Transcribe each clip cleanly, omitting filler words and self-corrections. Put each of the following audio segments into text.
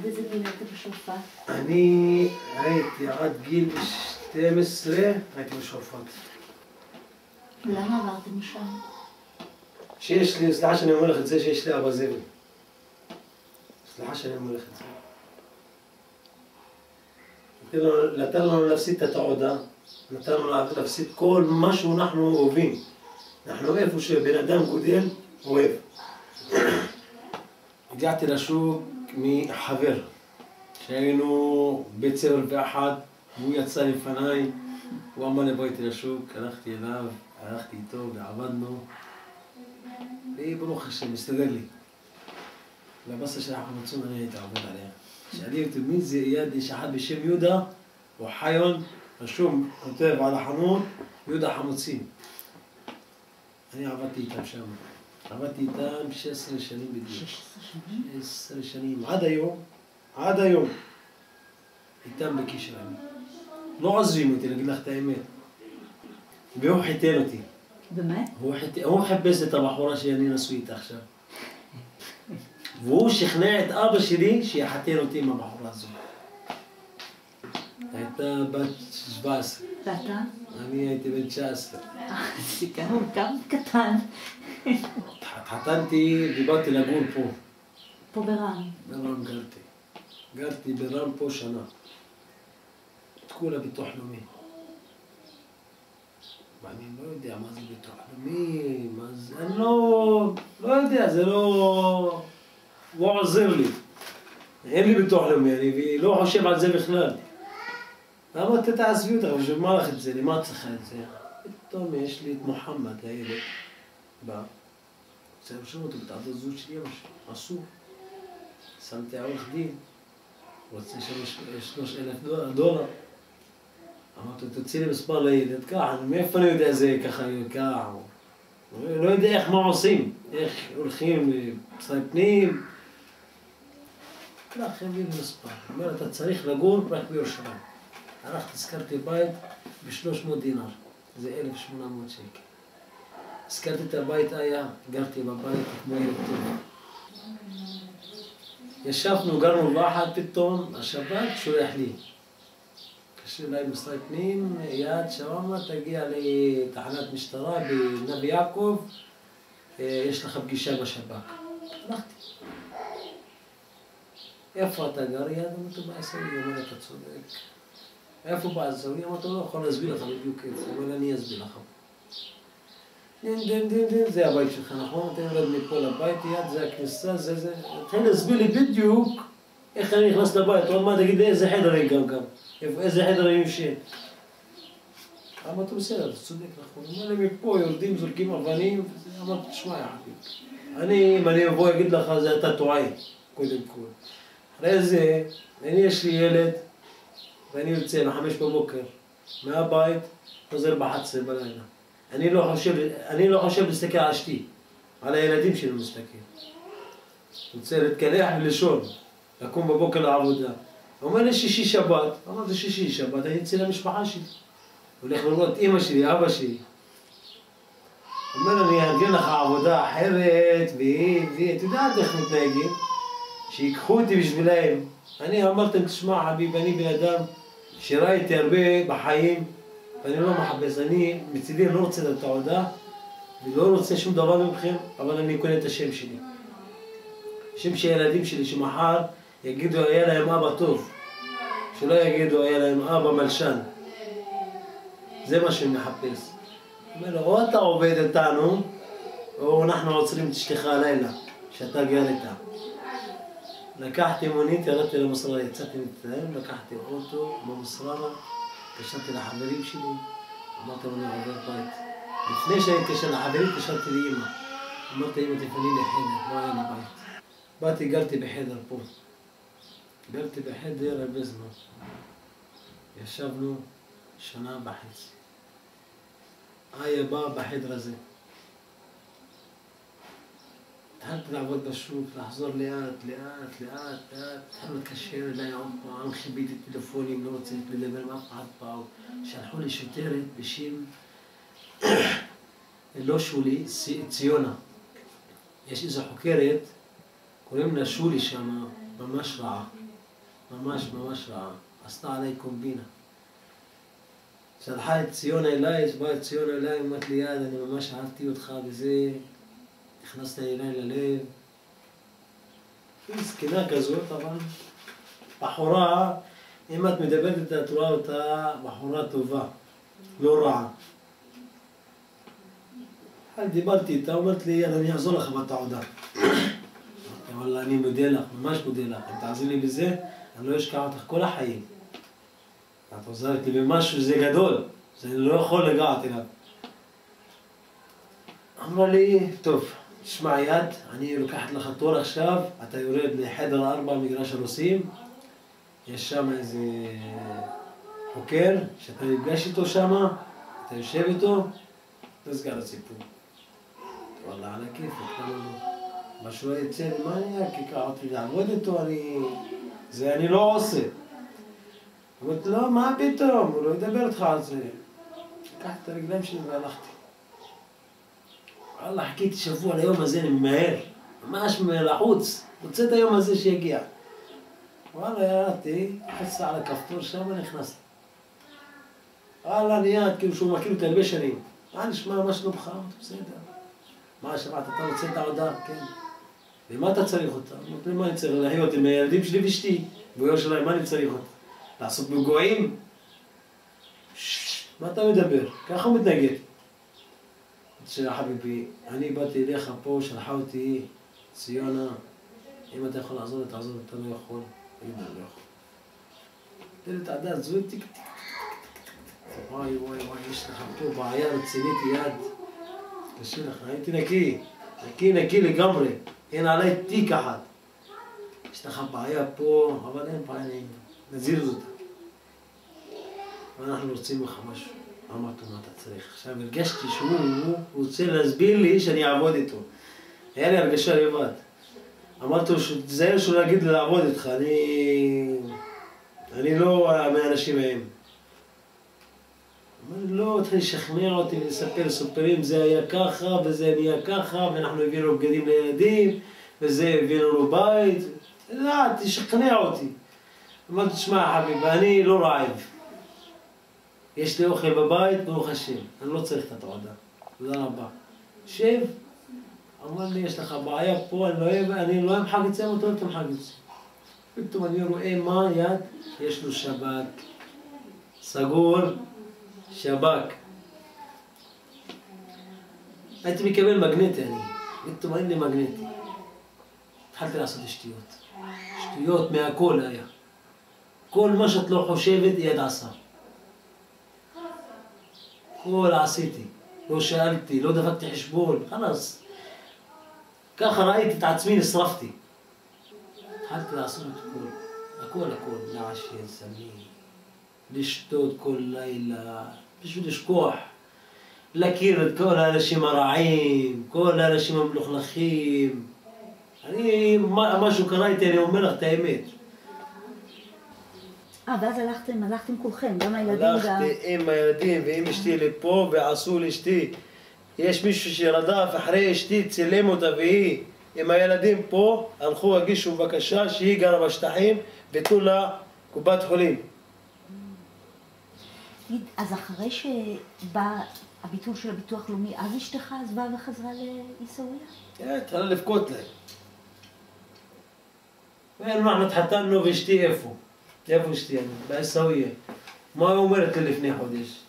באיזה גיל היית בשועפאט? אני הייתי עד גיל 12, הייתי בשועפאט. למה עברתם משם? שיש לי, סליחה שאני אומר לך את זה, שיש לי אבא זבל. סליחה שאני אומר לך את זה. נתן לנו להפסיד את התעודה, נתן לנו להפסיד כל מה שאנחנו אוהבים. אנחנו איפה שבן אדם גודל, אוהב. הגעתי לשוק מחבר, שהיינו בית ספר באחד, והוא יצא לפניי, הוא אמר לי בוא איתי לשוק, הלכתי אליו, הלכתי איתו ועבדנו. וברוך השם, מסתדר לי. והבסה של החמוצון אני הייתי עובד עליה. שאלי אותי מי זה יד, יש אחד בשם יהודה, הוא חיון, רשום, כותב על החנות, יהודה חמוצים. אני עבדתי איתם שם. עבדתי איתם 16 שנים בדיוק. 16 שנים? 16 שנים, עד היום. איתם בקשר אני. לא עוזבים אותי, להגיד לך את האמת. והוא חיתן אותי. באמת? הוא חיפש את הבחורה שאני נשוי איתה עכשיו. והוא שכנע את אבא שלי שיחתן אותי עם הבחורה הזו. הייתה בת 17. ואתה? אני הייתי בן 19. גם קטן. התחתנתי ובאתי לגור פה. פה ברם. ברם גרתי. גרתי ברם פה שנה. את כולה ביטוח לאומי. ואני לא יודע מה זה ביטוח לאומי, מה זה... אני לא יודע, זה לא עוזר לי. אין לי ביטוח לאומי, אני לא חושב על זה בכלל. למה תעזבי אותך? בשביל מה לך את זה? למה את צריכה את זה? פתאום יש לי את מוחמד, הילד. בא. רוצה לרשום אותו בתעודת זהות של אמא שלי. אסור. שמתי עורך דין. רוצה $3,000. אמרתי, תוציא לי מספר לילד, ככה, מאיפה אני יודע זה ככה, ככה. לא יודע איך מה עושים, איך הולכים למשרד פנים. ככה, הביא לי מספר. אומר, אתה צריך לגור רק בירושלים. הלכתי, הזכרתי בית ב$300. זה 1,800 שקל. הזכרתי את הבית היה, גרתי בבית כמו ילד טוב. ישבנו, גרנו באחד, פתאום השבת שולח לי. קשור אליי משרד פנים, יד שווארמה, תגיע לתחנת משטרה בנבי יעקב, יש לך פגישה עם השב"כ. הלכתי. איפה אתה גר? יד, אמרתי בעשרי, הוא אומר, אתה צודק. איפה בעשרי? אמרתי, לא יכול להסביר לך בדיוק איפה, הוא אומר, אני אסביר לך. זה הבית שלך, נכון? אתה יורד מפה לבית, יד, זה הכניסה, זה. תתחיל להסביר לי בדיוק איך אני נכנס לבית, עוד מה תגיד לי איזה חדר אני גם. איזה חדר אני יושן. אמרתי, בסדר, אתה צודק, נכון. הוא אומר לי מפה, יורדים, זורקים אבנים, אמרתי, תשמע, יא חביב. אם אני אבוא, אגיד לך, זה אתה טועה, קודם כל. אחרי זה, יש לי ילד, ואני יוצא ב-5 בבוקר, מהבית, חוזר ב-11 בלילה. אני לא חושב להסתכל על אשתי, על הילדים שלי מסתכל. רוצה להתקלח ולישון, לקום בבוקר לעבודה. הוא אומר לי שישי שבת, אמרתי שישי שבת, אני אצל המשפחה שלי. הולך לראות אמא שלי, אבא שלי. הוא אומר, אני אארגן לך עבודה אחרת, והיא, את יודעת איך מתנהגים? שיקחו אותי בשבילהם. אני אמרתם, תשמע חביב, אני בן אדם שראיתי הרבה בחיים, ואני לא מחפש, אני מצידי לא רוצה את התעודה, ולא רוצה שום דבר מכם, אבל אני קונה את השם שלי. השם של הילדים שלי, שמחר יגידו, היה להם אבא טוב. שלא יגידו, היה להם אבא מלשן. זה מה שאני מחפש. אומר לו, או אתה עובד איתנו, או אנחנו עוצרים את אשתך הלילה, שאתה גר איתה. לקחתי מונית, ירדתי למסררה, יצאתי מתנהל, לקחתי אוטו במסררה, התקשרתי לחברים שלי, אמרתי לו, אני עובר בית. לפני שאני אתקשר לחברים, התקשרתי לאמא. אמרתי, אמא, תפני לי חדר, לא היה לי בית. באתי, גרתי בחדר פה. גרתי בחדר הרבה זמן. ישבנו 1.5 שנה. איה בא בחדר הזה. התחלתי לעבוד בשוק, לחזור לאט. התחלנו להתקשר אליי עוד פעם, חיביתי טלפונים, לא רוצה לדבר עם אף אחד פעם. שלחו לי שוטרת בשם, לא שולי, ציונה. יש איזו חוקרת, קוראים לה שולי שם, ממש רעה. ממש ממש רעה. עשתה עליי קומבינה. שלחה את ציונה אליי, באה את ציונה אליי, אמרת לי יד, אני ממש אהבתי אותך וזה, נכנסת אליי ללב. היא זקנה כזאת, אבל בחורה, אם את מדברת איתה, את רואה אותה בחורה טובה, לא רעה. דיברתי איתה, אומרת לי, אני אחזור לך בתעודה. אבל אני מודה לך, ממש מודה לך. אם תעזרי לי בזה, אני לא אשכח אותך כל החיים. את עוזרת לי במשהו, זה גדול. זה לא יכול לגעת אליו. אמרה לי, טוב, תשמע יד, אני לוקחת לך תור עכשיו, אתה יורד לחדר 4 מגרש הרוסים, יש שם איזה חוקר, שאתה נפגש איתו שם, אתה יושב איתו, נסגר הסיפור. וואלה, על הכיף, משהו יצא, מה אני אקיקח אותי לעבוד איתו, זה אני לא עושה. אמרתי, לא, מה פתאום, הוא לא ידבר איתך על זה. לקחתי את הרגליים שלי והלכתי. וואלה, חיכיתי שבוע ליום הזה, אני ממהר, ממש לחוץ, רוצה את היום הזה שיגיע. וואלה, ירדתי, חצה על הכפתור שם, נכנסתי. וואלה, ניד, כאילו שהוא מכיר אותי הרבה שנים. מה נשמע, מה שלומך? בסדר. מה שמעת, אתה רוצה את העודה? כן. ומה אתה צריך אותה? אמרתי, מה אני צריך לחיות עם הילדים שלי ואשתי? בויר שלהם, מה אני צריך אותה? לעשות בגועים? מה אתה מדבר? ככה הוא מתנגד. חביבי, אני באתי אליך פה, שלחה אותי, ציונה, אם אתה יכול לעזור, תעזור, אתה לא יכול. אני לא יכול. תן את העדה, זו טיק טיק. וואי וואי וואי, יש לך פה בעיה רצינית יד. קשה לך, הייתי נקי. נקי לגמרי. אין עליי תיק אחד. יש לך בעיה פה, אבל אין בעיה, נזיר זאת. ואנחנו רוצים לך משהו. אמרתי, מה אתה צריך? עכשיו הרגשתי שהוא רוצה להסביר לי שאני אעבוד איתו. היה לי הרגשה לבד. אמרתי לו, תזהר שהוא להגיד לי לעבוד איתך, אני לא מהאנשים מהם. אמר לי, לא, התחיל לשכנע אותי ולספר סופרים, זה היה ככה וזה נהיה ככה, ואנחנו הבאנו בגדים לילדים, וזה הבאנו לו בית. תשכנע אותי. אמרתי, תשמע חביב, אני לא רעב. יש לי אוכל בבית, ברוך השם. אני לא צריך את התעודה. תודה רבה. שב. אמר לי, יש לך בעיה פה, אני לא אמחק את זה, אבל אתה לא תמחק את זה. פתאום אני רואה מה יד, יש לו שבק. סגור, שבק. הייתי מקבל מגנטי אני. פתאום אין לי מגנטי. התחלתי לעשות שטויות. שטויות מהכל היה. כל מה שאת לא חושבת, יד עשה. כל עשיתי. לא שאלתי, לא דפקתי חשבון. חלאס. ככה ראיתי את עצמי, נשרפתי. התחלתי לעשות את הכל, לעשן, סמים, לשתות כל לילה, בשביל לשכוח, להכיר את כל האנשים הרעים, כל האנשים המלוכלכים. משהו קרה איתי, אני אומר לך את האמת. ואז הלכתם כולכם, גם הילדים גם... הלכתי עם הילדים ועם אשתי לפה ועשו לאשתי. יש מישהו שרדף אחרי אשתי, צילם אותה והיא עם הילדים פה, הלכו הגישו בקשה שהיא גרה בשטחים ותנו לה קופת חולים. אז אחרי שבא הביטול של הביטוח לאומי, אז אשתך עזבה וחזרה לעיסאוויה? כן, התחלה לבכות להם. ואנחנו התחתנו ואשתי איפה? איפה אשתי? בעיסאוויה. מה היא אומרת לי לפני חודש?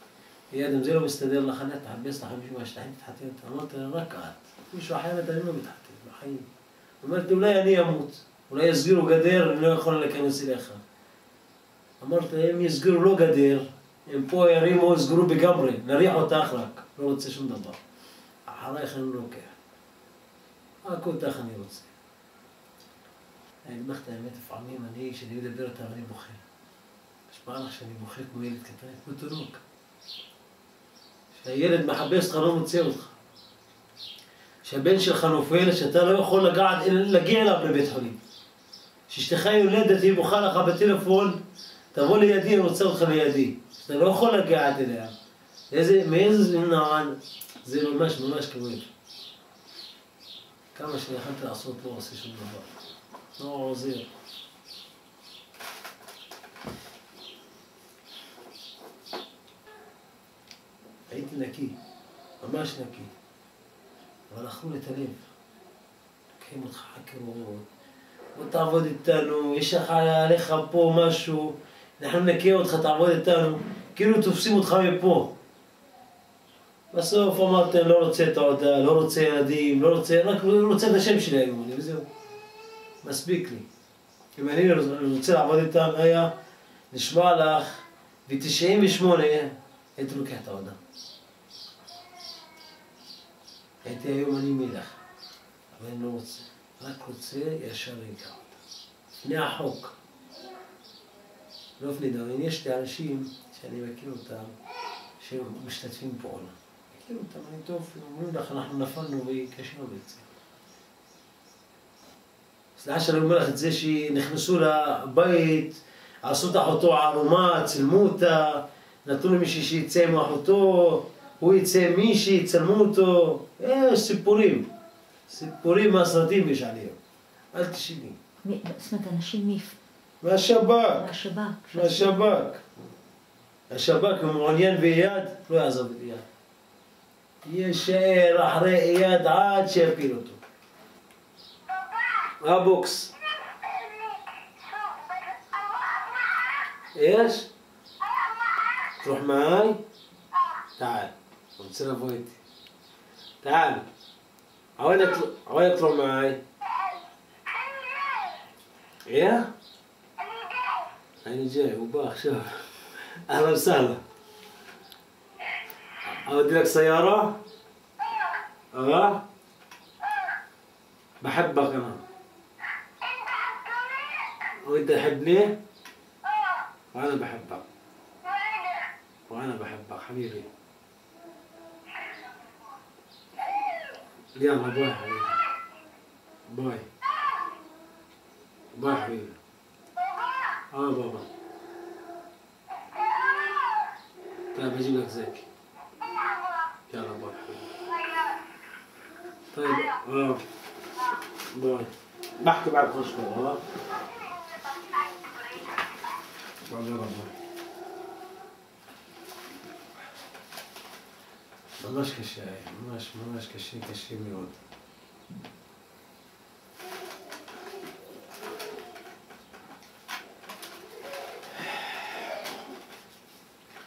ידם, זה לא מסתדר לך, אני תחפש לך מישהו מהשטחים, תתחתן. אמרתי לה, רק את. מישהו אחרת אני לא מתחתן בחיים. אמרתי, אולי אני אמות. אולי יסגירו גדר, אני לא יכול להיכנס אליך. אמרתי, אם יסגירו לא גדר, הם פה ירימו, יסגרו בגמרי, נריח אותך רק. לא רוצה שום דבר. אחרייך אני לא לוקח. רק אותך אני רוצה. אני אומר את האמת, לפעמים כשאני מדבר איתה, אני בוכה. נשמע לך שאני בוכה כמו ילד קטן, כמו תינוק. שהילד מחפש אותך, לא מוצא אותך. שהבן שלך נופל, שאתה לא יכול להגיע אליו לבית חולים. שאשתך יולדת, היא בוכה לך בטלפון, תבוא לידי, אני רוצה אותך לידי. שאתה לא יכול להגיע אליה. מאיזה נען, זה ממש ממש כואב. כמה שיכולת לעשות לא עושה שום דבר. לא עוזר. הייתי נקי, ממש נקי. אבל אכלו את הלב. לוקחים אותך חקירות, בוא תעבוד איתנו, יש לך עליך פה משהו, אנחנו נקה אותך, תעבוד איתנו, כאילו תופסים אותך מפה. בסוף אמרתם, לא רוצה את העודה, לא רוצה ילדים, לא רוצה, רק רוצה את השם שלי היום, וזהו. מספיק לי. אם אני רוצה לעבוד איתם, היה נשמע לך, ב-98 הייתי לוקח את העודה. הייתי היום אני מלך, אבל אני לא רוצה, רק רוצה ישר רגע אותה. לפני החוק. לא לפני דבר, יש לי אנשים שאני מכיר אותם, שמשתתפים פעולה. מכיר אותם, אני טוב, אומרים לך, אנחנו נפלנו וקשינו בזה. סליחה שאני אומר לך את זה שנכנסו לבית, עשו את אחותו ערומה, צילמו אותה, נתנו למישהי שיצא עם אחותו, הוא יצא מישהי, צלמו אותו, סיפורים. סיפורים מהסרטים יש עליהם. אל תשאלי. זאת אומרת, אנשים מהשב"כ. מהשב"כ. השב"כ מעוניין באייד, לא יעזוב את אייד. יישאר אחרי אייד עד שיפיל אותו. הבוקס. יש? תרוח מעי? تعال. רוצה לבוא איתי. تعال. عوين تروح معاي. ايه؟ أنا جاي وباخ شوف. أهلا وسهلا. أودي لك سيارة؟ بحبك أنا. وأنت تحبني؟ وأنا بحبك. وأنا بحبك حبيبي. يلا باي حبيبي. باي. باي حبيبي. بابا. طيب أجيب لك زكي. يلا باي حبيبي. طيب باي. بحكي بعد خش شوي ממש קשה, ממש קשה מאוד.